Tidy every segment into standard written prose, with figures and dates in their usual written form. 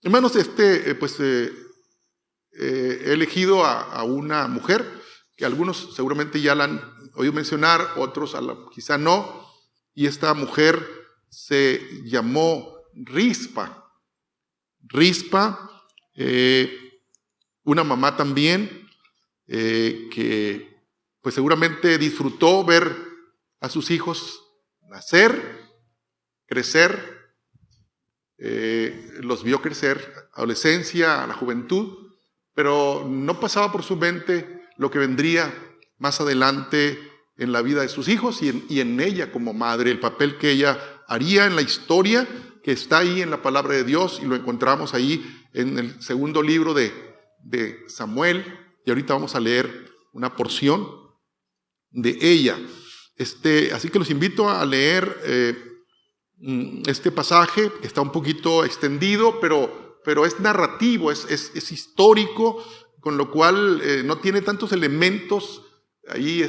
Hermanos, he elegido a una mujer que algunos seguramente ya la han oído mencionar, otros quizá no, y esta mujer se llamó Rispa. Rispa, una mamá también que pues seguramente disfrutó ver a sus hijos nacer, crecer, los vio crecer, adolescencia, a la juventud, pero no pasaba por su mente lo que vendría más adelante en la vida de sus hijos y en ella como madre, el papel que ella haría en la historia que está ahí en la palabra de Dios, y lo encontramos ahí en el segundo libro de Samuel, y ahorita vamos a leer una porción de ella. Así que los invito a leer este pasaje, que está un poquito extendido, pero es narrativo, es histórico, con lo cual no tiene tantos elementos ahí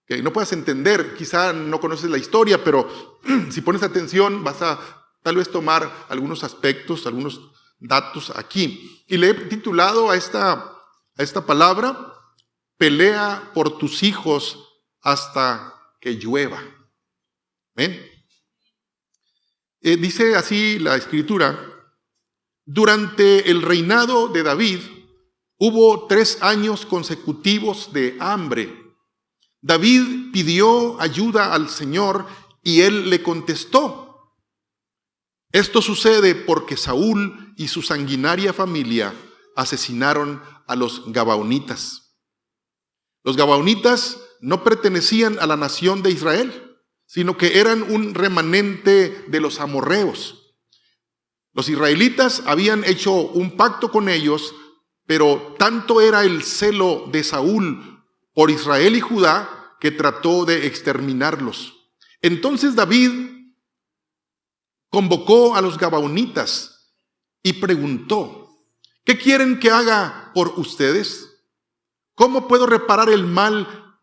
que no puedas entender. Quizá no conoces la historia, pero si pones atención vas a tal vez tomar algunos aspectos, algunos datos aquí. Y le he titulado a esta palabra: pelea por tus hijos hasta que llueva. ¿Ven? Dice así la escritura: durante el reinado de David hubo 3 años consecutivos de hambre. David pidió ayuda al Señor y él le contestó. Esto sucede porque Saúl y su sanguinaria familia asesinaron a los gabaonitas. Los gabaonitas no pertenecían a la nación de Israel, sino que eran un remanente de los amorreos. Los israelitas habían hecho un pacto con ellos, pero tanto era el celo de Saúl por Israel y Judá que trató de exterminarlos. Entonces David convocó a los gabaonitas y preguntó: ¿qué quieren que haga por ustedes? ¿Cómo puedo reparar el mal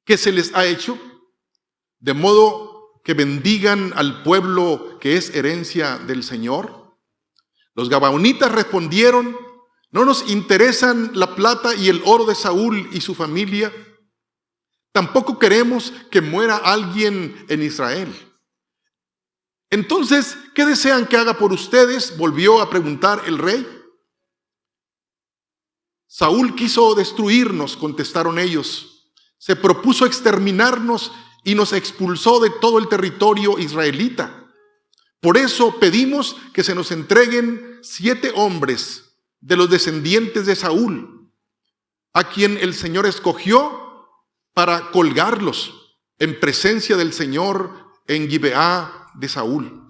que se les ha hecho? De modo que bendigan al pueblo que es herencia del Señor. Los gabaonitas respondieron: no nos interesan la plata y el oro de Saúl y su familia. Tampoco queremos que muera alguien en Israel. Entonces, ¿qué desean que haga por ustedes?, volvió a preguntar el rey. Saúl quiso destruirnos, contestaron ellos. Se propuso exterminarnos y nos expulsó de todo el territorio israelita. Por eso pedimos que se nos entreguen 7 hombres de los descendientes de Saúl, a quien el Señor escogió para colgarlos en presencia del Señor en Gibeá de Saúl.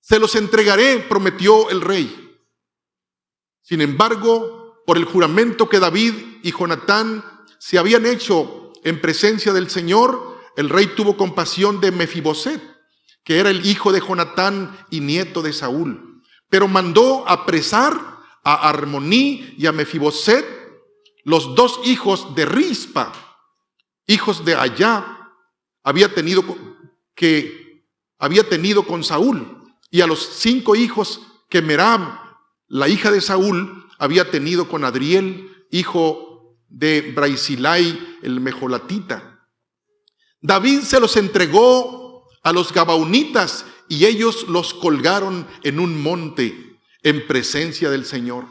Se los entregaré, prometió el rey. Sin embargo, por el juramento que David y Jonatán se habían hecho en presencia del Señor, el rey tuvo compasión de Mefiboset, que era el hijo de Jonatán y nieto de Saúl, pero mandó apresar a Armoní y a Mefiboset, los 2 hijos de Rispa, hijos de Ayá, había tenido con Saúl, y a los 5 hijos que Merab, la hija de Saúl, había tenido con Adriel, hijo de Braisilai el Mejolatita. David se los entregó a los gabaonitas y ellos los colgaron en un monte en presencia del Señor.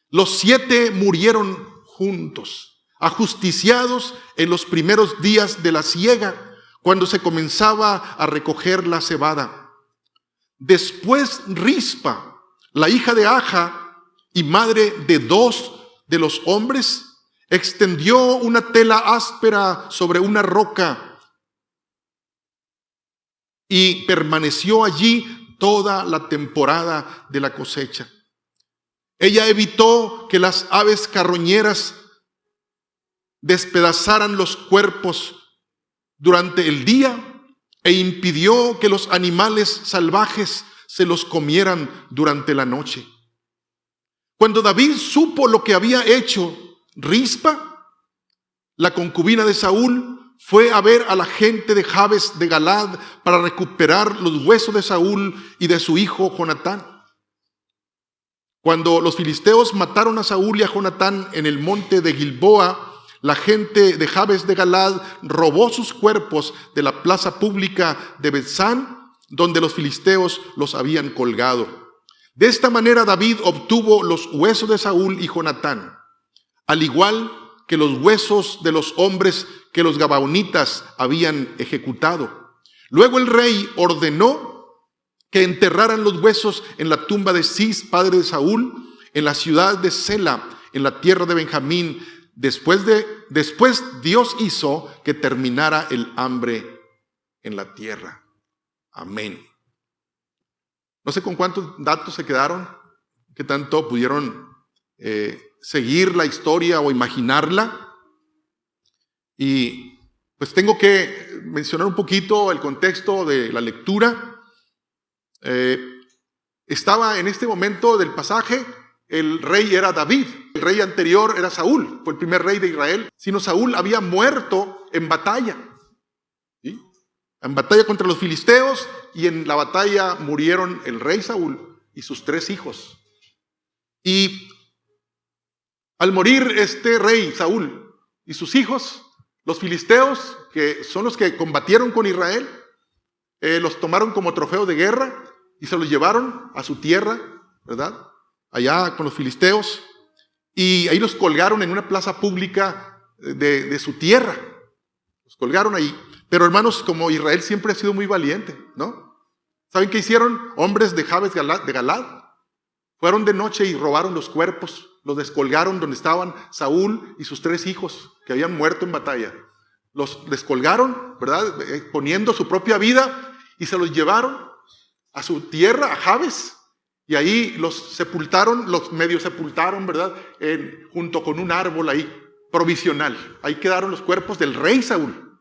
Los 7 murieron juntos, ajusticiados en los primeros días de la siega, cuando se comenzaba a recoger la cebada. Después Rispa, la hija de Aja y madre de 2 de los hombres, extendió una tela áspera sobre una roca y permaneció allí toda la temporada de la cosecha. Ella evitó que las aves carroñeras despedazaran los cuerpos durante el día e impidió que los animales salvajes se los comieran durante la noche. Cuando David supo lo que había hecho Rispa, la concubina de Saúl, fue a ver a la gente de Jabes de Galad para recuperar los huesos de Saúl y de su hijo Jonatán. Cuando los filisteos mataron a Saúl y a Jonatán en el monte de Gilboa, la gente de Jabes de Galad robó sus cuerpos de la plaza pública de Betsán, donde los filisteos los habían colgado. De esta manera David obtuvo los huesos de Saúl y Jonatán, al igual que los huesos de los hombres que los gabaonitas habían ejecutado. Luego el rey ordenó que enterraran los huesos en la tumba de Cis, padre de Saúl, en la ciudad de Sela, en la tierra de Benjamín. Después Dios hizo que terminara el hambre en la tierra. Amén. No sé con cuántos datos se quedaron, qué tanto pudieron seguir la historia o imaginarla. Y pues tengo que mencionar un poquito el contexto de la lectura. Estaba en este momento del pasaje, el rey era David, el rey anterior era Saúl, fue el primer rey de Israel, sino Saúl había muerto en batalla, ¿sí? En batalla contra los filisteos, y en la batalla murieron el rey Saúl y sus 3 hijos. Y al morir este rey Saúl y sus hijos, los filisteos, que son los que combatieron con Israel, los tomaron como trofeo de guerra y se los llevaron a su tierra, ¿verdad? Allá con los filisteos, y ahí los colgaron en una plaza pública de su tierra. Los colgaron ahí. Pero hermanos, como Israel siempre ha sido muy valiente, ¿no? ¿Saben qué hicieron? Hombres de Jabes de Galad fueron de noche y robaron los cuerpos, los descolgaron donde estaban Saúl y sus 3 hijos que habían muerto en batalla. Los descolgaron, ¿verdad? Poniendo su propia vida, y se los llevaron a su tierra, a Jabes. Y ahí los sepultaron, los medio sepultaron, ¿verdad? Junto con un árbol ahí, provisional. Ahí quedaron los cuerpos del rey Saúl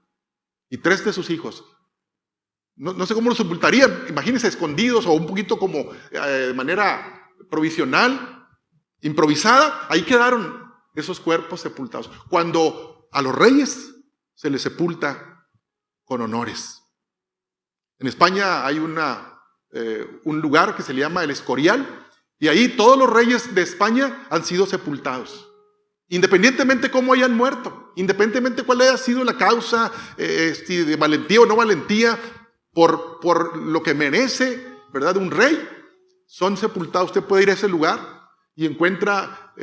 y 3 de sus hijos. No sé cómo los sepultarían, imagínense, escondidos o un poquito como de manera provisional, improvisada. Ahí quedaron esos cuerpos sepultados. Cuando a los reyes se les sepulta con honores. En España hay un lugar que se le llama El Escorial, y ahí todos los reyes de España han sido sepultados, independientemente cómo hayan muerto, independientemente cuál haya sido la causa, de valentía o no valentía, por lo que merece, ¿verdad? Un rey, son sepultados. Usted puede ir a ese lugar y encuentra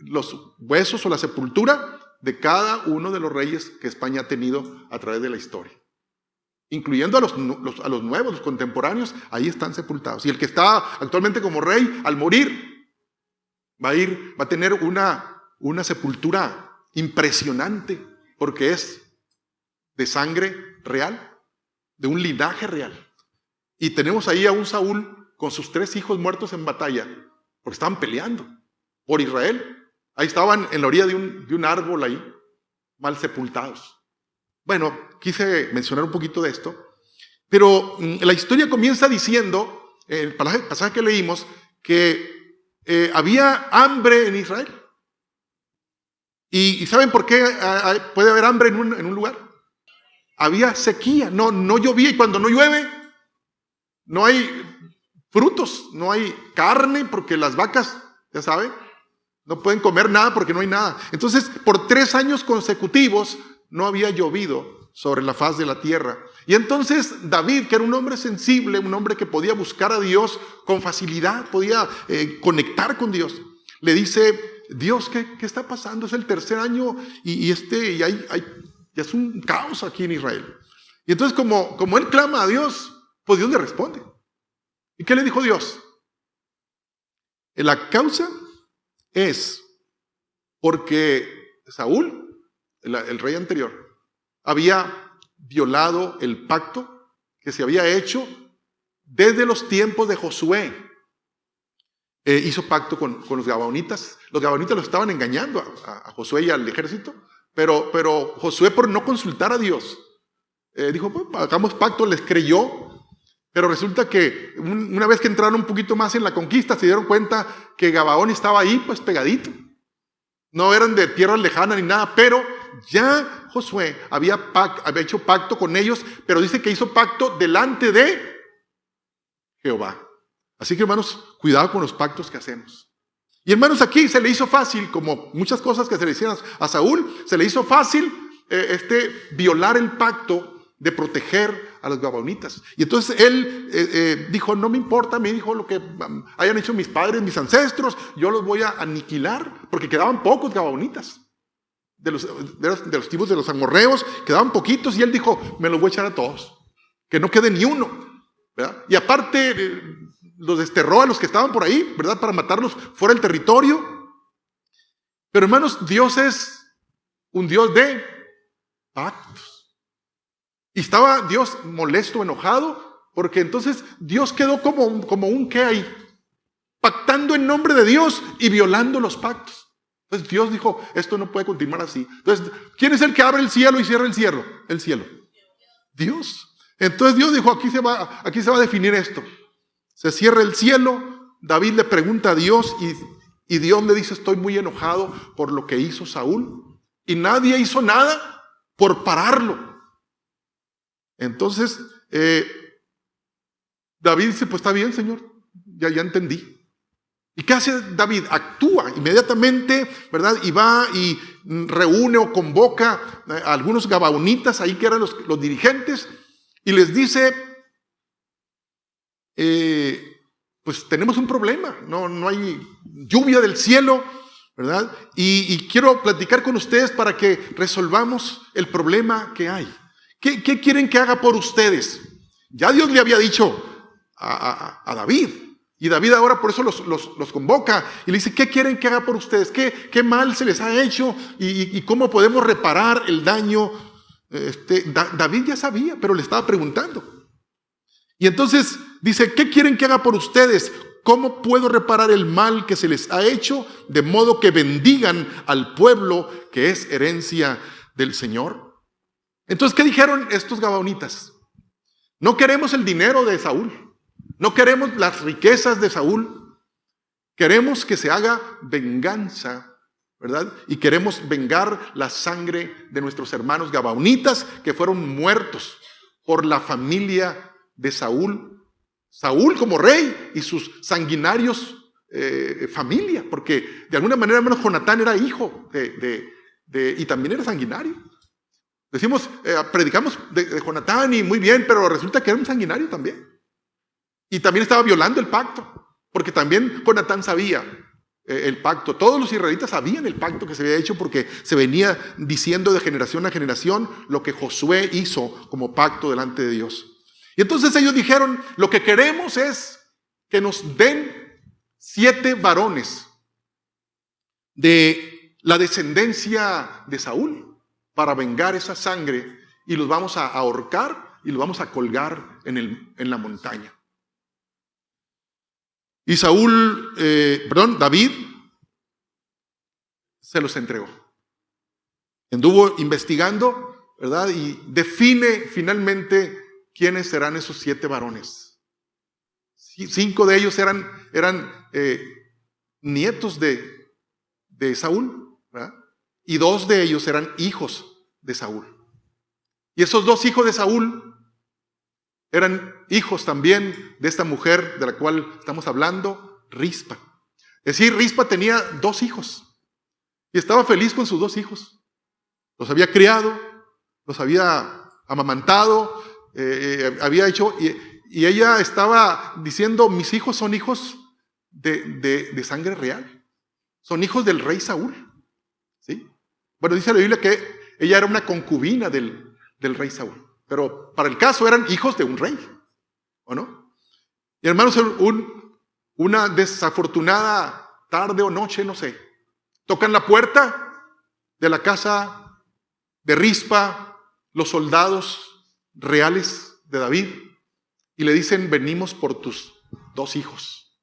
los huesos o la sepultura de cada uno de los reyes que España ha tenido a través de la historia. Incluyendo a los nuevos, los contemporáneos, ahí están sepultados. Y el que está actualmente como rey, al morir, va a tener una sepultura impresionante, porque es de sangre real, de un linaje real. Y tenemos ahí a un Saúl con sus 3 hijos muertos en batalla, porque estaban peleando por Israel. Ahí estaban en la orilla de un árbol ahí, mal sepultados. Bueno, quise mencionar un poquito de esto, pero la historia comienza diciendo, el pasaje que leímos, que había hambre en Israel. ¿Y saben por qué puede haber hambre en un lugar? Había sequía, no llovía, y cuando no llueve, no hay frutos, no hay carne, porque las vacas, ya saben, no pueden comer nada porque no hay nada. Entonces, por 3 años consecutivos, no había llovido sobre la faz de la tierra. Y entonces David, que era un hombre sensible, un hombre que podía buscar a Dios con facilidad, podía conectar con Dios, le dice: Dios, ¿qué está pasando? Es el 3er año y ya es un caos aquí en Israel. Y entonces como él clama a Dios, pues Dios le responde. ¿Y qué le dijo Dios? La causa es porque Saúl, el rey anterior, había violado el pacto que se había hecho desde los tiempos de Josué. Hizo pacto con los gabaonitas. Los gabaonitas los estaban engañando a Josué y al ejército, pero Josué, por no consultar a Dios, dijo: pues, hagamos pacto. Les creyó, pero resulta que una vez que entraron un poquito más en la conquista, se dieron cuenta que Gabaón estaba ahí, pues pegadito. No eran de tierra lejana ni nada, pero ya Josué había hecho pacto con ellos, pero dice que hizo pacto delante de Jehová. Así que, hermanos, cuidado con los pactos que hacemos. Y, hermanos, aquí se le hizo fácil, como muchas cosas que se le hicieron a Saúl, se le hizo fácil violar el pacto de proteger a los gabaonitas. Y entonces él dijo, no me importa, me dijo lo que hayan hecho mis padres, mis ancestros, yo los voy a aniquilar, porque quedaban pocos gabaonitas. De los tribus de los amorreos, quedaban poquitos, y él dijo, me los voy a echar a todos, que no quede ni uno, ¿verdad? Y aparte, los desterró a los que estaban por ahí, ¿verdad? Para matarlos fuera del territorio. Pero, hermanos, Dios es un Dios de pactos. Y estaba Dios molesto, enojado, porque entonces Dios quedó como un ¿qué ahí? Pactando en nombre de Dios y violando los pactos. Entonces Dios dijo, esto no puede continuar así. Entonces, ¿quién es el que abre el cielo y cierra el cielo? El cielo. Dios. Entonces Dios dijo, aquí se va a definir esto. Se cierra el cielo, David le pregunta a Dios y Dios le dice, estoy muy enojado por lo que hizo Saúl. Y nadie hizo nada por pararlo. Entonces, David dice, pues está bien, Señor, ya entendí. ¿Y qué hace David? Actúa inmediatamente, ¿verdad? Y va y reúne o convoca a algunos gabaonitas, ahí que eran los dirigentes, y les dice, pues tenemos un problema, no hay lluvia del cielo, ¿verdad? Y quiero platicar con ustedes para que resolvamos el problema que hay. ¿Qué quieren que haga por ustedes? Ya Dios le había dicho a David. Y David ahora por eso los convoca. Y le dice, ¿qué quieren que haga por ustedes? ¿Qué mal se les ha hecho? ¿Y cómo podemos reparar el daño? David ya sabía, pero le estaba preguntando. Y entonces dice, ¿qué quieren que haga por ustedes? ¿Cómo puedo reparar el mal que se les ha hecho? De modo que bendigan al pueblo que es herencia del Señor. Entonces, ¿qué dijeron estos gabaonitas? No queremos el dinero de Saúl. No queremos las riquezas de Saúl. Queremos que se haga venganza, ¿verdad? Y queremos vengar la sangre de nuestros hermanos gabaonitas que fueron muertos por la familia de Saúl. Saúl como rey y sus sanguinarios familia, porque de alguna manera, hermano, Jonatán era hijo y también era sanguinario. Decimos, predicamos de Jonatán y muy bien, pero resulta que era un sanguinario también. Y también estaba violando el pacto, porque también Jonatán sabía el pacto. Todos los israelitas sabían el pacto que se había hecho porque se venía diciendo de generación a generación lo que Josué hizo como pacto delante de Dios. Y entonces ellos dijeron, lo que queremos es que nos den 7 varones de la descendencia de Saúl para vengar esa sangre y los vamos a ahorcar y los vamos a colgar en la montaña. Y David se los entregó. Anduvo investigando, ¿verdad? Y define finalmente quiénes serán esos 7 varones. 5 de ellos eran nietos de Saúl, ¿verdad? Y 2 de ellos eran hijos de Saúl. Y esos 2 hijos de Saúl eran hijos también de esta mujer de la cual estamos hablando, Rispa. Es decir, Rispa tenía 2 hijos y estaba feliz con sus 2 hijos. Los había criado, los había amamantado, había hecho, y ella estaba diciendo, mis hijos son hijos de sangre real, son hijos del rey Saúl. ¿Sí? Bueno, dice la Biblia que ella era una concubina del rey Saúl, pero para el caso eran hijos de un rey, ¿o no? Y hermanos, una desafortunada tarde o noche, no sé, tocan la puerta de la casa de Rispa los soldados reales de David y le dicen, venimos por tus 2 hijos.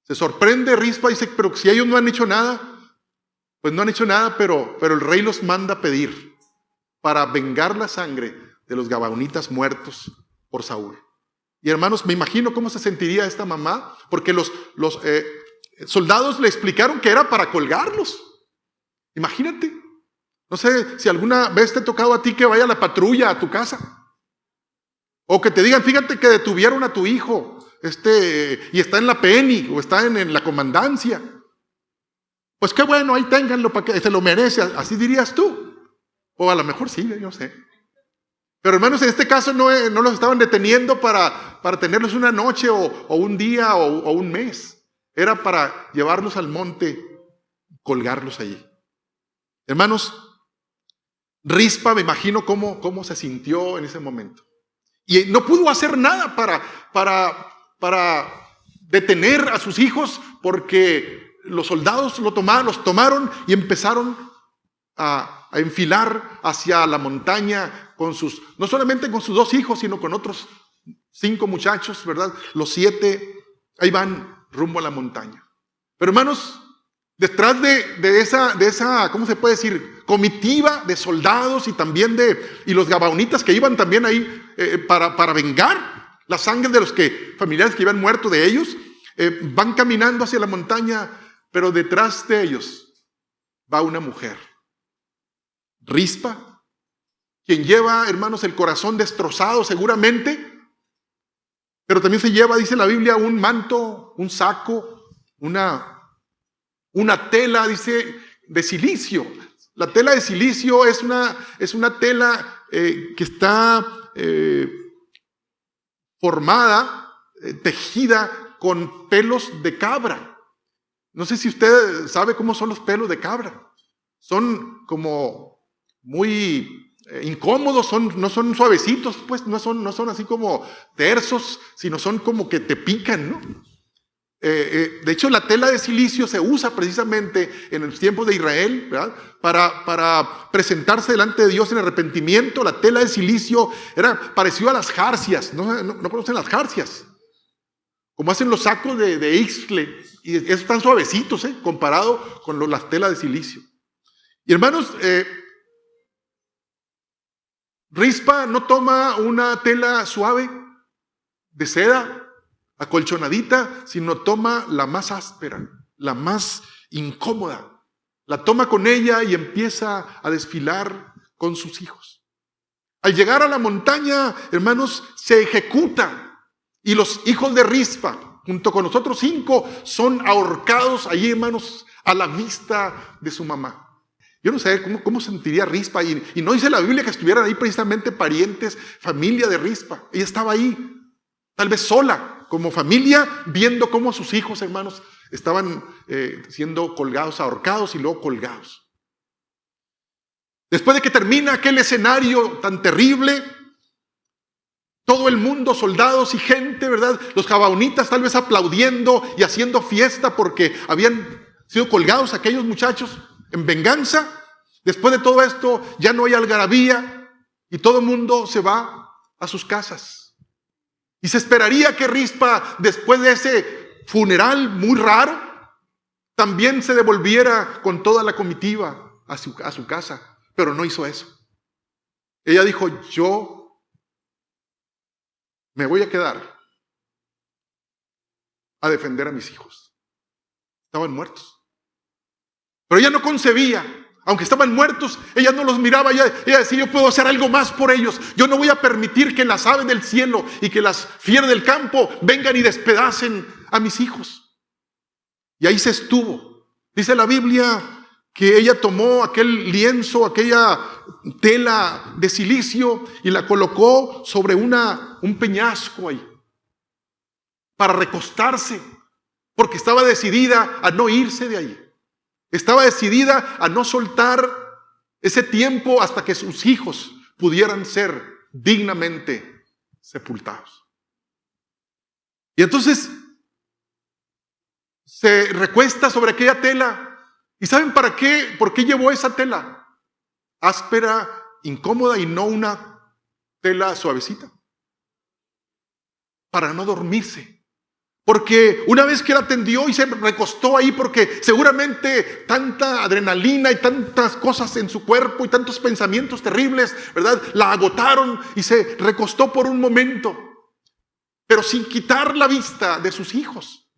Se sorprende Rispa y dice, pero si ellos no han hecho nada. Pues no han hecho nada, pero el rey los manda a pedir para vengar la sangre de los gabaonitas muertos por Saúl. Y hermanos, me imagino cómo se sentiría esta mamá, porque los soldados le explicaron que era para colgarlos. Imagínate, No sé si alguna vez te ha tocado a ti que vaya la patrulla a tu casa. O que te digan, fíjate que detuvieron a tu hijo, y está en la PENI o está en la comandancia. Pues qué bueno, ahí ténganlo para que se lo merece, así dirías tú. O a lo mejor sí, yo sé. Pero hermanos, en este caso no los estaban deteniendo para tenerlos una noche o un día o un mes. Era para llevarlos al monte, colgarlos allí. Hermanos, Rispa, me imagino cómo se sintió en ese momento. Y no pudo hacer nada para detener a sus hijos, porque los soldados los tomaron y empezaron a enfilar hacia la montaña no solamente con sus 2 hijos, sino con otros 5 muchachos, ¿verdad? Los 7, ahí van rumbo a la montaña. Pero hermanos, detrás de esa, ¿cómo se puede decir? Comitiva de soldados y también y los gabaonitas que iban también ahí para vengar la sangre de los familiares que iban muertos de ellos, van caminando hacia la montaña, pero detrás de ellos va una mujer, Rispa, quien lleva, hermanos, el corazón destrozado seguramente, pero también se lleva, dice la Biblia, un manto, un saco, una tela, dice, de silicio. La tela de silicio es una tela que está formada, tejida con pelos de cabra. No sé si usted sabe cómo son los pelos de cabra. Son como muy incómodos, no son suavecitos, pues no son así como tersos, sino son como que te pican, ¿no? De hecho, la tela de silicio se usa precisamente en los tiempos de Israel, ¿verdad? Para presentarse delante de Dios en arrepentimiento. La tela de silicio era parecido a las jarcias. ¿No conocen las jarcias? Como hacen los sacos de Ixtle. Y esos están suavecitos, comparado con las telas de silicio. Y hermanos, Rispa no toma una tela suave de seda, acolchonadita, sino toma la más áspera, la más incómoda. La toma con ella y empieza a desfilar con sus hijos. Al llegar a la montaña, hermanos, se ejecuta. Y los hijos de Rispa, junto con los otros 5, son ahorcados allí, hermanos, a la vista de su mamá. Yo no sé cómo sentiría Rispa. Y no dice la Biblia que estuvieran ahí precisamente parientes, familia de Rispa. Ella estaba ahí, tal vez sola, como familia, viendo cómo sus hijos, hermanos, estaban siendo colgados, ahorcados y luego colgados. Después de que termina aquel escenario tan terrible, todo el mundo, soldados y gente, ¿verdad? Los gabaonitas tal vez aplaudiendo y haciendo fiesta porque habían sido colgados aquellos muchachos en venganza. Después de todo esto ya no hay algarabía y todo el mundo se va a sus casas. Y se esperaría que Rispa, después de ese funeral muy raro, también se devolviera con toda la comitiva a su casa. Pero no hizo eso. Ella dijo, yo me voy a quedar a defender a mis hijos. Estaban muertos. Pero ella no concebía. Aunque estaban muertos, ella no los miraba, ella decía, yo puedo hacer algo más por ellos. Yo no voy a permitir que las aves del cielo y que las fieras del campo vengan y despedacen a mis hijos. Y ahí se estuvo. Dice la Biblia que ella tomó aquel lienzo, aquella tela de silicio y la colocó sobre un peñasco ahí para recostarse, porque estaba decidida a no irse de ahí. Estaba decidida a no soltar ese tiempo hasta que sus hijos pudieran ser dignamente sepultados. Y entonces se recuesta sobre aquella tela. ¿Y saben para qué? ¿Por qué llevó esa tela? Áspera, incómoda y no una tela suavecita. Para no dormirse. Porque una vez que la tendió y se recostó ahí, porque seguramente tanta adrenalina y tantas cosas en su cuerpo y tantos pensamientos terribles, ¿verdad? La agotaron y se recostó por un momento, pero sin quitar la vista de sus hijos.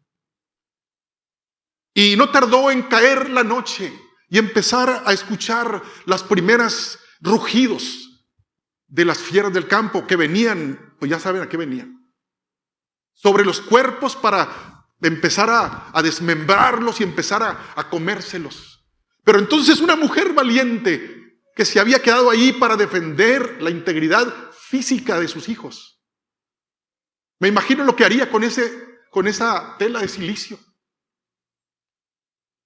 Y no tardó en caer la noche y empezar a escuchar las primeras rugidos de las fieras del campo que venían, pues ya saben a qué venían, sobre los cuerpos para empezar a desmembrarlos y empezar a comérselos. Pero entonces una mujer valiente que se había quedado ahí para defender la integridad física de sus hijos. Me imagino lo que haría con esa tela de silicio.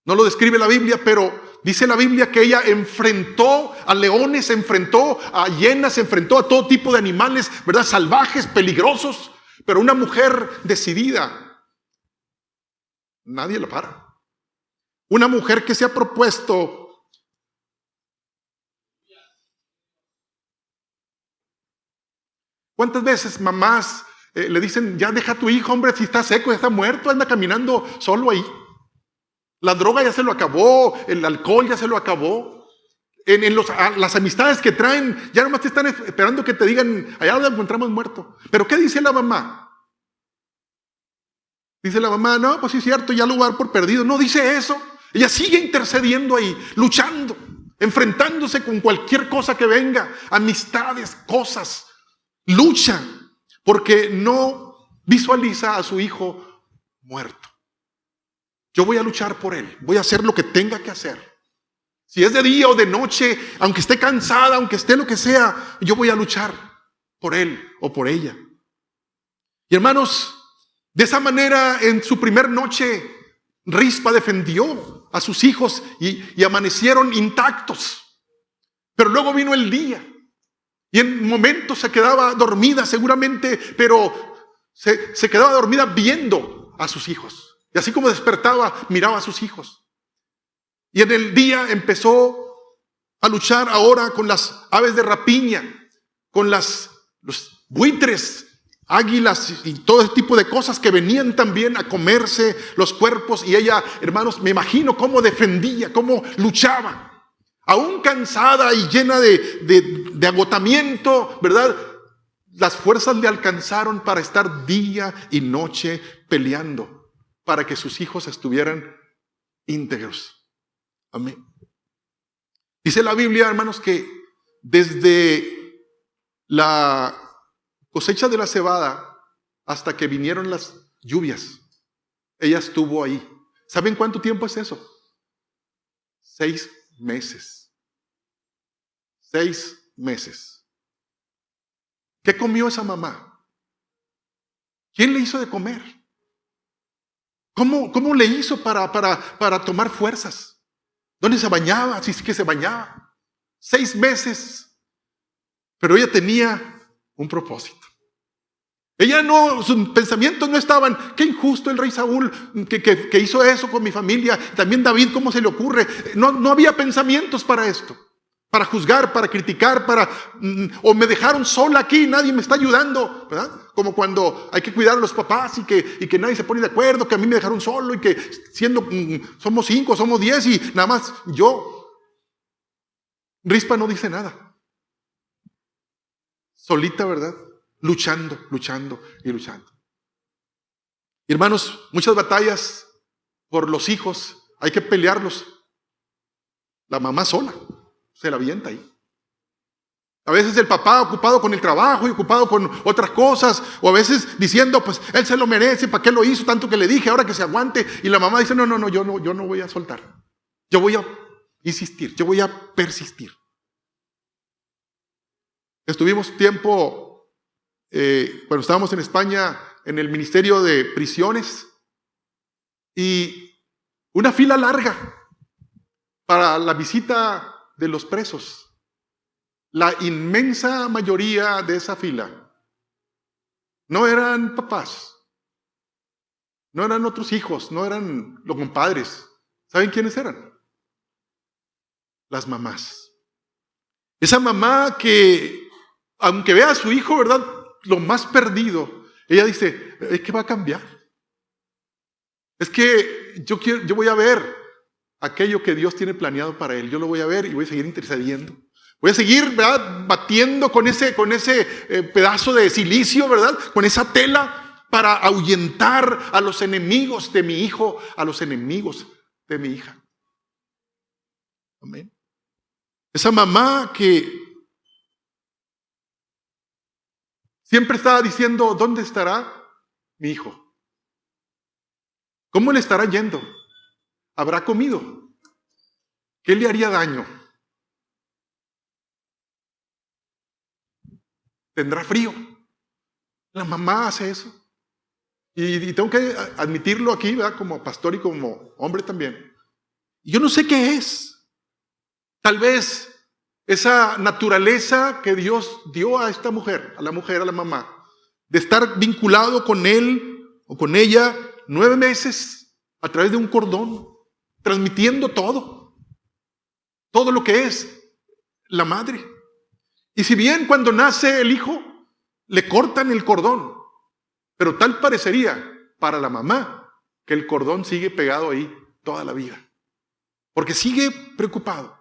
No lo describe la Biblia, pero dice la Biblia que ella enfrentó a leones, se enfrentó a hienas, se enfrentó a todo tipo de animales, ¿verdad? Salvajes, peligrosos, pero una mujer decidida. Nadie la para. Una mujer que se ha propuesto ¿cuántas veces mamás le dicen, ya deja a tu hijo, hombre, si está seco, ya está muerto, anda caminando solo ahí? La droga ya se lo acabó, el alcohol ya se lo acabó. Las amistades que traen, ya nomás te están esperando que te digan, allá lo encontramos muerto. ¿Pero qué dice la mamá? Dice la mamá, no, pues sí es cierto, ya lo voy a dar por perdido. No dice eso. Ella sigue intercediendo ahí, luchando, enfrentándose con cualquier cosa que venga, amistades, cosas. Lucha, porque no visualiza a su hijo muerto. Yo voy a luchar por él, voy a hacer lo que tenga que hacer. Si es de día o de noche, aunque esté cansada, aunque esté lo que sea, yo voy a luchar por él o por ella. Y hermanos, de esa manera, en su primer noche, Rispa defendió a sus hijos y amanecieron intactos. Pero luego vino el día. Y en momentos se quedaba dormida seguramente, pero se quedaba dormida viendo a sus hijos. Y así como despertaba, miraba a sus hijos. Y en el día empezó a luchar ahora con las aves de rapiña, con los buitres, águilas y todo ese tipo de cosas que venían también a comerse los cuerpos. Y ella, hermanos, me imagino cómo defendía, cómo luchaba. Aún cansada y llena de agotamiento, ¿verdad? Las fuerzas le alcanzaron para estar día y noche peleando, para que sus hijos estuvieran íntegros. Amén. Dice la Biblia, hermanos, que desde la cosecha de la cebada hasta que vinieron las lluvias, ella estuvo ahí. ¿Saben cuánto tiempo es eso? 6 meses. 6 meses. ¿Qué comió esa mamá? ¿Quién le hizo de comer? ¿Cómo le hizo para tomar fuerzas? ¿Dónde se bañaba? Si es que se bañaba. 6 meses. Pero ella tenía un propósito. Ella no, sus pensamientos no estaban, qué injusto el rey Saúl que hizo eso con mi familia. También David, ¿cómo se le ocurre? No había pensamientos para esto. Para juzgar, para criticar, o me dejaron sola aquí, nadie me está ayudando, ¿verdad? Como cuando hay que cuidar a los papás y que nadie se pone de acuerdo, que a mí me dejaron solo y que somos 5, somos 10 y nada más yo. Rispa no dice nada. Solita, ¿verdad? Luchando y luchando. Y hermanos, muchas batallas por los hijos hay que pelearlos. La mamá sola se la avienta ahí. A veces el papá ocupado con el trabajo y ocupado con otras cosas, o a veces diciendo, pues él se lo merece, ¿para qué lo hizo? Tanto que le dije, ahora que se aguante. Y la mamá dice, no, yo no voy a soltar. Yo voy a insistir, yo voy a persistir. Estuvimos tiempo, cuando estábamos en España, en el Ministerio de Prisiones, y una fila larga para la visita de los presos. La inmensa mayoría de esa fila no eran papás, no eran otros hijos, no eran los compadres. ¿Saben quiénes eran? Las mamás. Esa mamá que, aunque vea a su hijo, ¿verdad?, lo más perdido, ella dice, es que va a cambiar. Es que yo voy a ver aquello que Dios tiene planeado para él. Yo lo voy a ver y voy a seguir intercediendo. Voy a seguir, ¿verdad?, batiendo con ese pedazo de silicio, ¿verdad?, con esa tela para ahuyentar a los enemigos de mi hijo, a los enemigos de mi hija. Amén. Esa mamá que siempre estaba diciendo, ¿dónde estará mi hijo? ¿Cómo le estará yendo? ¿Habrá comido? ¿Qué le haría daño? ¿Tendrá frío? La mamá hace eso. Y tengo que admitirlo aquí, ¿verdad? Como pastor y como hombre también. Yo no sé qué es. Tal vez esa naturaleza que Dios dio a esta mujer, a la mamá, de estar vinculado con él o con ella 9 meses a través de un cordón, transmitiendo todo lo que es la madre. Y si bien cuando nace el hijo, le cortan el cordón, pero tal parecería para la mamá que el cordón sigue pegado ahí toda la vida, porque sigue preocupado.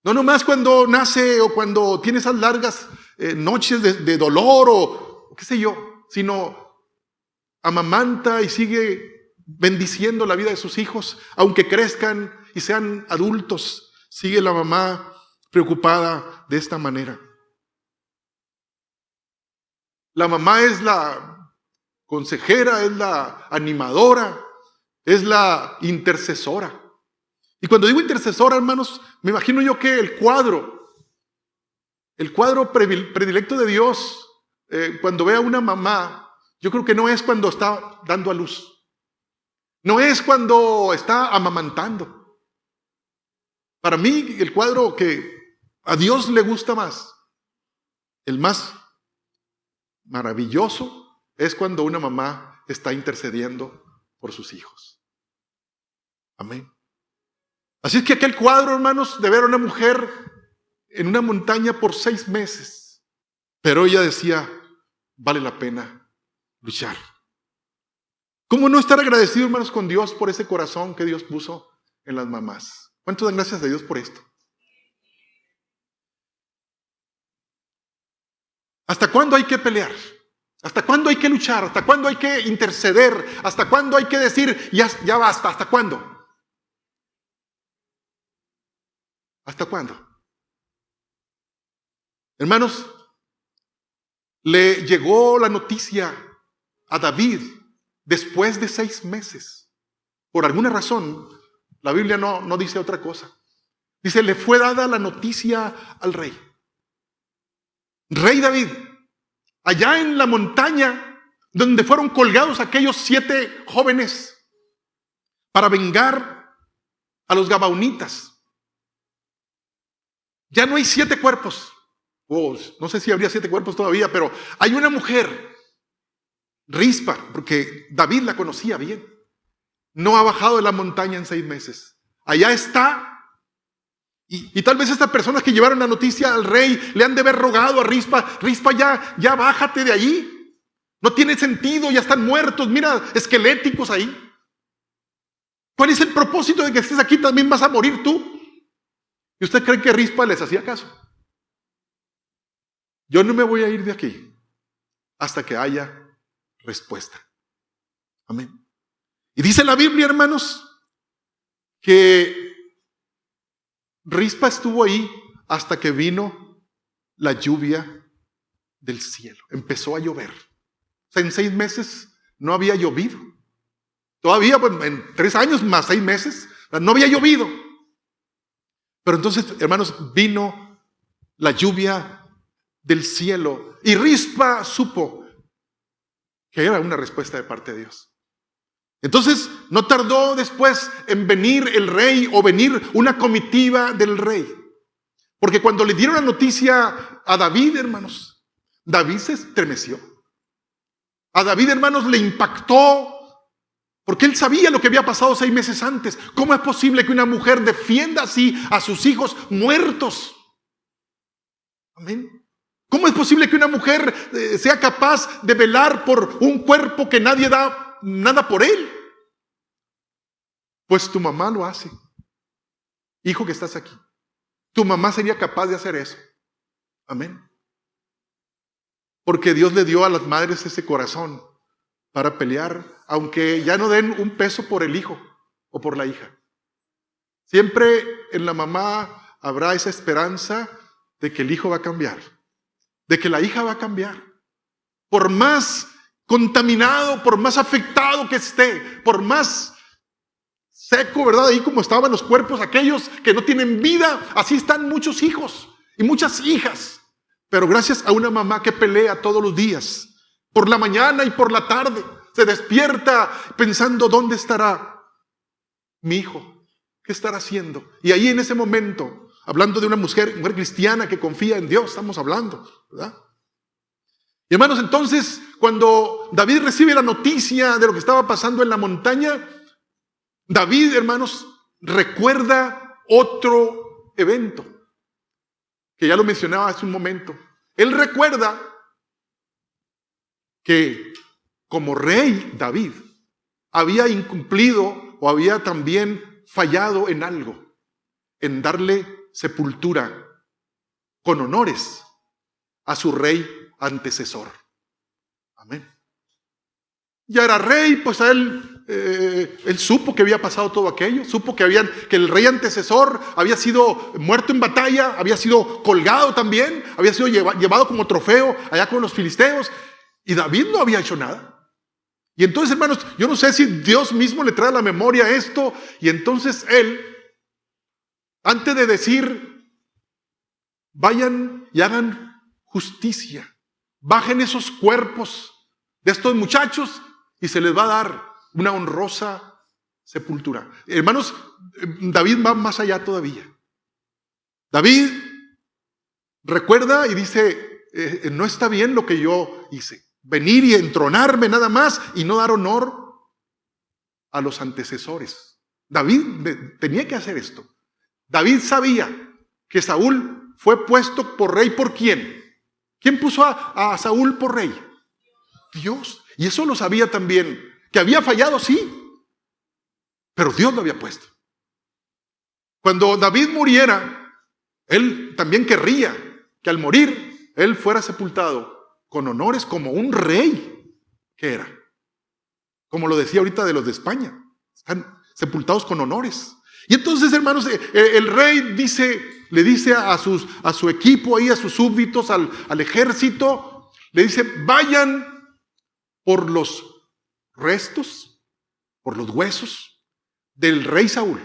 No nomás cuando nace o cuando tiene esas largas noches de dolor o qué sé yo, sino amamanta y sigue bendiciendo la vida de sus hijos, aunque crezcan y sean adultos, sigue la mamá preocupada de esta manera. La mamá es la consejera, es la animadora, es la intercesora. Y cuando digo intercesora, hermanos, me imagino yo que el cuadro predilecto de Dios, cuando ve a una mamá, yo creo que no es cuando está dando a luz, no es cuando está amamantando. Para mí, el cuadro que a Dios le gusta más, el más maravilloso, es cuando una mamá está intercediendo por sus hijos. Amén. Así es que aquel cuadro, hermanos, de ver a una mujer en una montaña por 6 meses, pero ella decía, vale la pena luchar. ¿Cómo no estar agradecido, hermanos, con Dios por ese corazón que Dios puso en las mamás? ¿Cuánto dan gracias a Dios por esto? ¿Hasta cuándo hay que pelear? ¿Hasta cuándo hay que luchar? ¿Hasta cuándo hay que interceder? ¿Hasta cuándo hay que decir, ya basta? ¿Hasta cuándo? ¿Hasta cuándo? Hermanos, le llegó la noticia a David después de 6 meses. Por alguna razón, la Biblia no dice otra cosa. Dice, le fue dada la noticia al rey. Rey David, allá en la montaña donde fueron colgados aquellos 7 jóvenes para vengar a los gabaonitas. Ya no hay 7 cuerpos. No sé si habría 7 cuerpos todavía, pero hay una mujer, Rispa, porque David la conocía bien. No ha bajado de la montaña en 6 meses. Allá está. Y tal vez estas personas que llevaron la noticia al rey le han de haber rogado a Rispa, ya bájate de allí. No tiene sentido, ya están muertos, mira, esqueléticos ahí. ¿Cuál es el propósito de que estés aquí? También vas a morir tú. ¿Y usted cree que Rispa les hacía caso? Yo no me voy a ir de aquí hasta que haya respuesta. Amén. Y dice la Biblia, hermanos, que Rispa estuvo ahí hasta que vino la lluvia del cielo. Empezó a llover. O sea, en 6 meses no había llovido. Todavía, pues, en 3 años más 6 meses, no había llovido. Pero entonces, hermanos, vino la lluvia del cielo y Rispa supo que era una respuesta de parte de Dios. Entonces, no tardó después en venir el rey o venir una comitiva del rey. Porque cuando le dieron la noticia a David, hermanos, David se estremeció. A David, hermanos, le impactó porque él sabía lo que había pasado 6 meses antes. ¿Cómo es posible que una mujer defienda así a sus hijos muertos? Amén. ¿Cómo es posible que una mujer sea capaz de velar por un cuerpo que nadie da nada por él? Pues tu mamá lo hace. Hijo que estás aquí, tu mamá sería capaz de hacer eso. Amén. Porque Dios le dio a las madres ese corazón para pelear, aunque ya no den un peso por el hijo o por la hija. Siempre en la mamá habrá esa esperanza de que el hijo va a cambiar, de que la hija va a cambiar. Por más contaminado, por más afectado que esté, por más seco, ¿verdad? Ahí como estaban los cuerpos, aquellos que no tienen vida, así están muchos hijos y muchas hijas. Pero gracias a una mamá que pelea todos los días, por la mañana y por la tarde, se despierta pensando, ¿dónde estará mi hijo? ¿Qué estará haciendo? Y ahí en ese momento, hablando de una mujer cristiana que confía en Dios, estamos hablando, ¿verdad? Y hermanos, entonces, cuando David recibe la noticia de lo que estaba pasando en la montaña, David, hermanos, recuerda otro evento, que ya lo mencionaba hace un momento. Él recuerda que como rey David había incumplido o había también fallado en algo, en darle sepultura con honores a su rey antecesor. Amén. Ya era rey, pues a él supo que había pasado todo aquello, supo que el rey antecesor había sido muerto en batalla, había sido colgado también, había sido llevado como trofeo allá con los filisteos, y David no había hecho nada. Y entonces, hermanos, yo no sé si Dios mismo le trae a la memoria esto, y entonces él, antes de decir, vayan y hagan justicia, bajen esos cuerpos de estos muchachos y se les va a dar una honrosa sepultura. Hermanos, David va más allá todavía. David recuerda y dice, no está bien lo que yo hice. Venir y entronarme nada más y no dar honor a los antecesores. David tenía que hacer esto. David sabía que Saúl fue puesto por rey. ¿Por quién? ¿Quién puso a Saúl por rey? Dios. Y eso lo sabía también. Que había fallado, sí, pero Dios lo había puesto. Cuando David muriera, él también querría que al morir él fuera sepultado con honores como un rey que era. Como lo decía ahorita de los de España, están sepultados con honores. Y entonces, hermanos, el rey le dice a su equipo ahí, a sus súbditos, al ejército, le dice, vayan por los restos, por los huesos del rey Saúl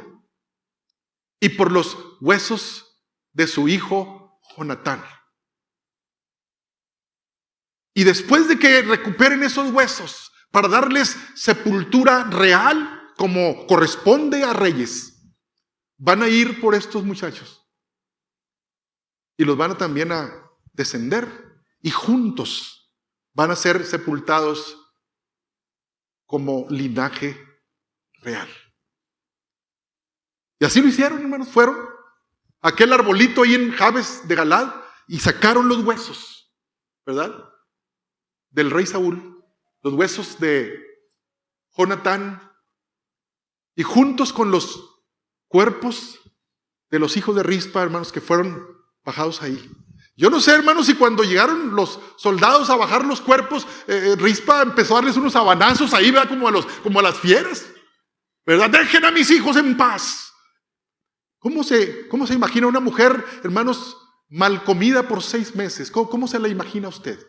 y por los huesos de su hijo Jonatán. Y después de que recuperen esos huesos para darles sepultura real como corresponde a reyes, van a ir por estos muchachos y los van a también a descender y juntos van a ser sepultados como linaje real. Y así lo hicieron, hermanos. Fueron a aquel arbolito ahí en Jabes de Galad y sacaron los huesos, ¿verdad? Del rey Saúl, los huesos de Jonatán, y juntos con los cuerpos de los hijos de Rispa, hermanos, que fueron bajados ahí. Yo no sé, hermanos, si cuando llegaron los soldados a bajar los cuerpos, Rispa empezó a darles unos sabanazos ahí, ¿verdad? Como a las fieras, ¿verdad? Dejen a mis hijos en paz. ¿Cómo se imagina una mujer, hermanos, mal comida por 6 meses? ¿Cómo se la imagina usted?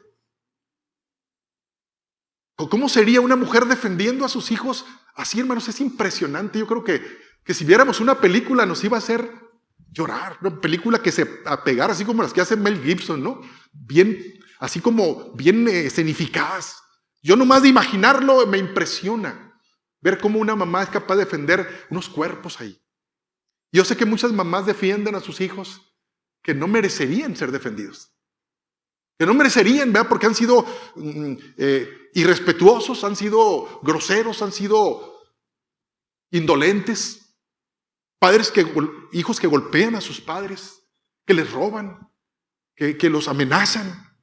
¿Cómo sería una mujer defendiendo a sus hijos así, hermanos? Es impresionante. Yo creo que si viéramos una película nos iba a hacer llorar. Una película que se apegara así como las que hace Mel Gibson, ¿no? Bien, así como bien escenificadas. Yo nomás de imaginarlo me impresiona. Ver cómo una mamá es capaz de defender unos cuerpos ahí. Yo sé que muchas mamás defienden a sus hijos que no merecerían ser defendidos. Que no merecerían, ¿verdad? Porque han sido irrespetuosos, han sido groseros, han sido indolentes. Hijos que golpean a sus padres, que les roban, que los amenazan.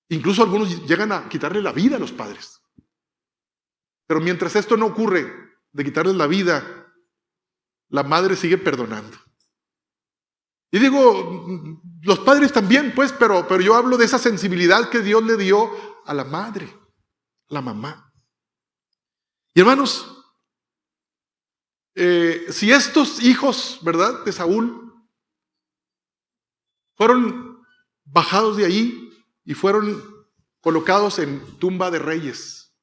Incluso algunos llegan a quitarle la vida a los padres. Pero mientras esto no ocurre, de quitarles la vida, la madre sigue perdonando. Y digo, los padres también, pues, pero yo hablo de esa sensibilidad que Dios le dio a la madre, a la mamá. Y hermanos, si estos hijos, ¿verdad?, de Saúl fueron bajados de ahí y fueron colocados en tumba de reyes,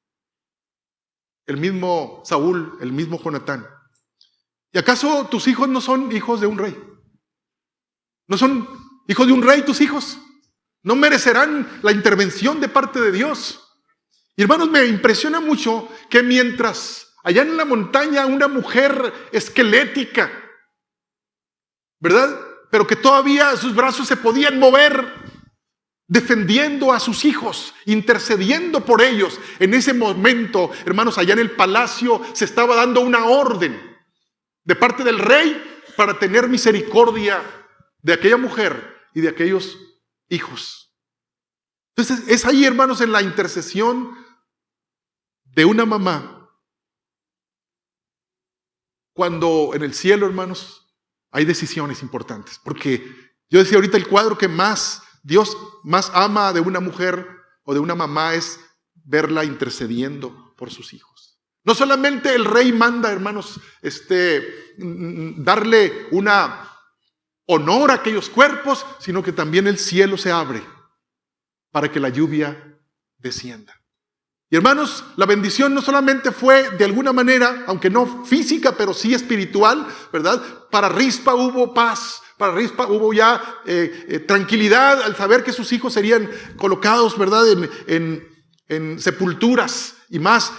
el mismo Saúl, el mismo Jonatán. ¿Y acaso tus hijos no son hijos de un rey? ¿No son hijos de un rey tus hijos? ¿No merecerán la intervención de parte de Dios? Y hermanos, me impresiona mucho que mientras allá en la montaña una mujer esquelética, ¿verdad?, pero que todavía sus brazos se podían mover, defendiendo a sus hijos, intercediendo por ellos. En ese momento, hermanos, allá en el palacio se estaba dando una orden de parte del rey para tener misericordia de aquella mujer y de aquellos hijos. Entonces, es ahí, hermanos, en la intercesión de una mamá, cuando en el cielo, hermanos, hay decisiones importantes. Porque yo decía ahorita, el cuadro que Dios más ama de una mujer o de una mamá es verla intercediendo por sus hijos. No solamente el rey manda, hermanos, darle una honor a aquellos cuerpos, sino que también el cielo se abre para que la lluvia descienda. Y hermanos, la bendición no solamente fue de alguna manera, aunque no física, pero sí espiritual, ¿verdad? Para Rispa hubo paz, para Rispa hubo ya tranquilidad al saber que sus hijos serían colocados, ¿verdad?, en sepulturas, y más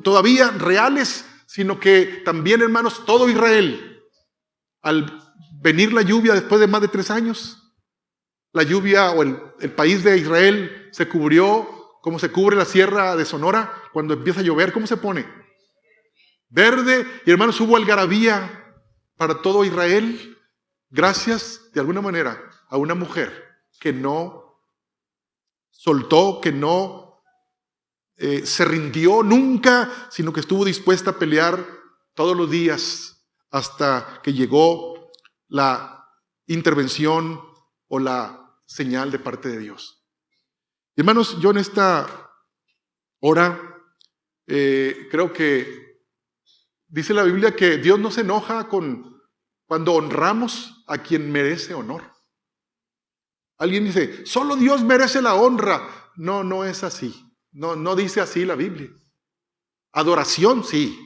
todavía reales, sino que también, hermanos, todo Israel, al venir la lluvia después de más de 3 años, la lluvia o el país de Israel se cubrió como se cubre la sierra de Sonora cuando empieza a llover. ¿Cómo se pone? Verde. Y hermanos, hubo algarabía para todo Israel, gracias de alguna manera a una mujer que no soltó, que no se rindió nunca, sino que estuvo dispuesta a pelear todos los días hasta que llegó la intervención o la señal de parte de Dios. Hermanos, yo en esta hora creo que dice la Biblia que Dios no se enoja cuando honramos a quien merece honor. Alguien dice, solo Dios merece la honra. No, no es así. No dice así la Biblia. Adoración, sí.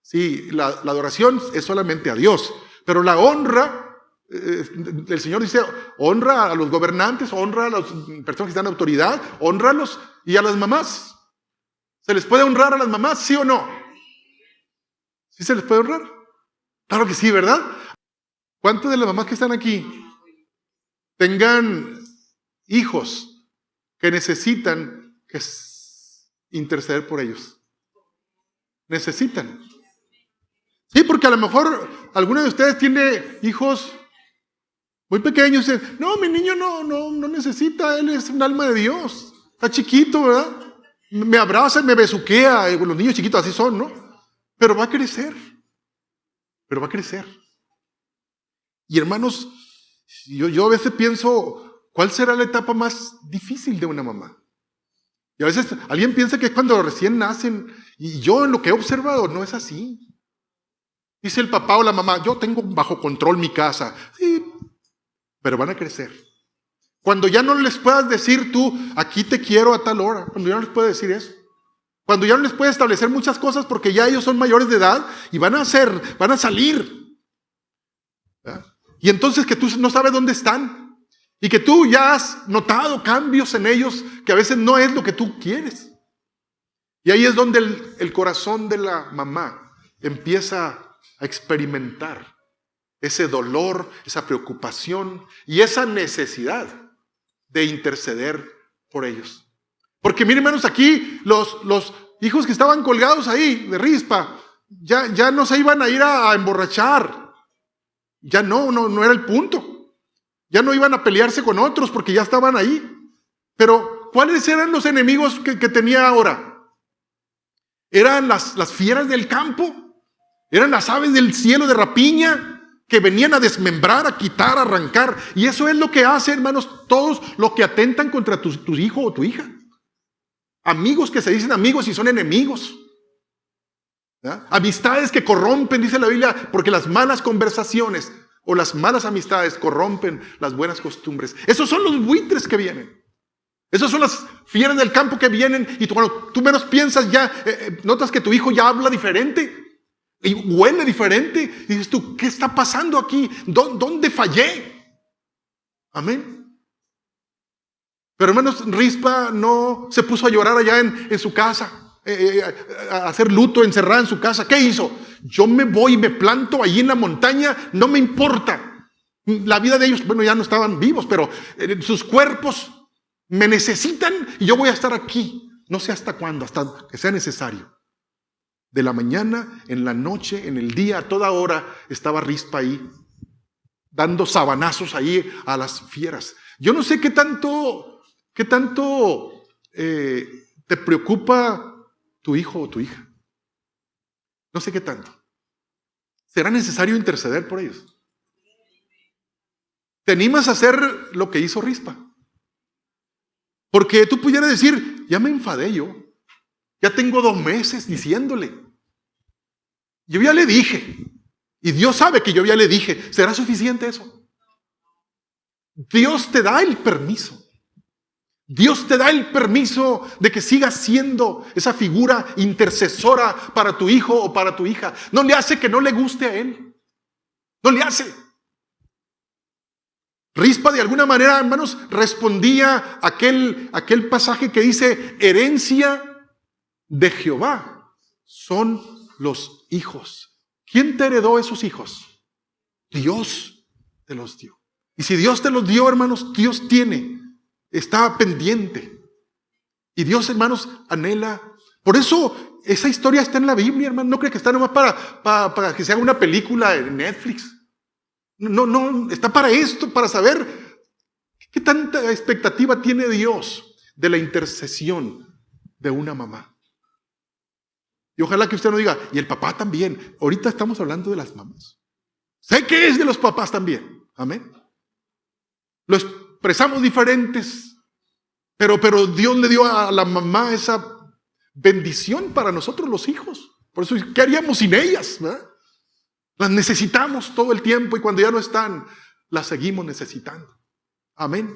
Sí, la adoración es solamente a Dios. Pero la honra, el Señor dice, honra a los gobernantes, honra a las personas que están en autoridad, honralos, y a las mamás. ¿Se les puede honrar a las mamás, sí o no? ¿Sí se les puede honrar? Claro que sí, ¿verdad? ¿Cuántas de las mamás que están aquí tengan hijos que necesitan interceder por ellos? Necesitan. Sí, porque a lo mejor alguno de ustedes tiene hijos muy pequeños. Dicen, no, mi niño no necesita, él es un alma de Dios. Está chiquito, ¿verdad? Me abraza y me besuquea. Los niños chiquitos así son, ¿no? Pero va a crecer. Y hermanos, yo a veces pienso, ¿cuál será la etapa más difícil de una mamá? Y a veces alguien piensa que es cuando recién nacen, y yo en lo que he observado no es así. Dice el papá o la mamá, yo tengo bajo control mi casa. Sí, pero van a crecer. Cuando ya no les puedas decir tú, aquí te quiero a tal hora, cuando ya no les puedes decir eso. Cuando ya no les puedes establecer muchas cosas porque ya ellos son mayores de edad y van a salir. ¿Verdad? Y entonces que tú no sabes dónde están y que tú ya has notado cambios en ellos que a veces no es lo que tú quieres. Y ahí es donde el corazón de la mamá empieza a experimentar ese dolor, esa preocupación y esa necesidad de interceder por ellos. Porque miren, hermanos, aquí los hijos que estaban colgados ahí de Rispa ya no se iban a ir a emborrachar. Ya no era el punto. Ya no iban a pelearse con otros porque ya estaban ahí. Pero ¿cuáles eran los enemigos que tenía ahora? Eran las fieras del campo. Eran las aves del cielo de rapiña que venían a desmembrar, a quitar, a arrancar. Y eso es lo que hace, hermanos, todos los que atentan contra tu hijo o tu hija. Amigos que se dicen amigos y son enemigos. ¿verdad? Amistades que corrompen, dice la Biblia, porque las malas conversaciones o las malas amistades corrompen las buenas costumbres. Esos son los buitres que vienen. Esos son las fieras del campo que vienen y cuando tú menos piensas ya, notas que tu hijo ya habla diferente y huele diferente. Y dices tú, ¿qué está pasando aquí? ¿Dónde fallé? Amén. Pero hermanos, Rispa no se puso a llorar allá en su casa, a hacer luto encerrada en su casa. ¿Qué hizo? Yo me voy y me planto allí en la montaña, no me importa. La vida de ellos, bueno, ya no estaban vivos, pero sus cuerpos me necesitan y yo voy a estar aquí. No sé hasta cuándo, hasta que sea necesario. De la mañana, en la noche, en el día, a toda hora estaba Rispa ahí, dando sabanazos ahí a las fieras. Yo no sé qué tanto te preocupa tu hijo o tu hija. No sé qué tanto. ¿Será necesario interceder por ellos? ¿Te animas a hacer lo que hizo Rispa? Porque tú pudieras decir, ya me enfadé yo. Ya tengo 2 meses diciéndole. Yo ya le dije. Y Dios sabe que yo ya le dije. ¿Será suficiente eso? Dios te da el permiso. Dios te da el permiso de que sigas siendo esa figura intercesora para tu hijo o para tu hija. No le hace que no le guste a él. No le hace. Rispa de alguna manera, hermanos, respondía a aquel pasaje que dice, herencia de Jehová son los hijos. ¿Quién te heredó esos hijos? Dios te los dio. Y si Dios te los dio, hermanos, Dios está pendiente. Y Dios, hermanos, anhela. Por eso esa historia está en la Biblia, hermano. No creo que está nomás para que se haga una película en Netflix. No, está para esto, para saber qué tanta expectativa tiene Dios de la intercesión de una mamá. Y ojalá que usted no diga, y el papá también. Ahorita estamos hablando de las mamás. Sé que es de los papás también. Amén. Lo expresamos diferentes, pero Dios le dio a la mamá esa bendición para nosotros los hijos. Por eso, ¿qué haríamos sin ellas? ¿Verdad? Las necesitamos todo el tiempo y cuando ya no están, las seguimos necesitando. Amén.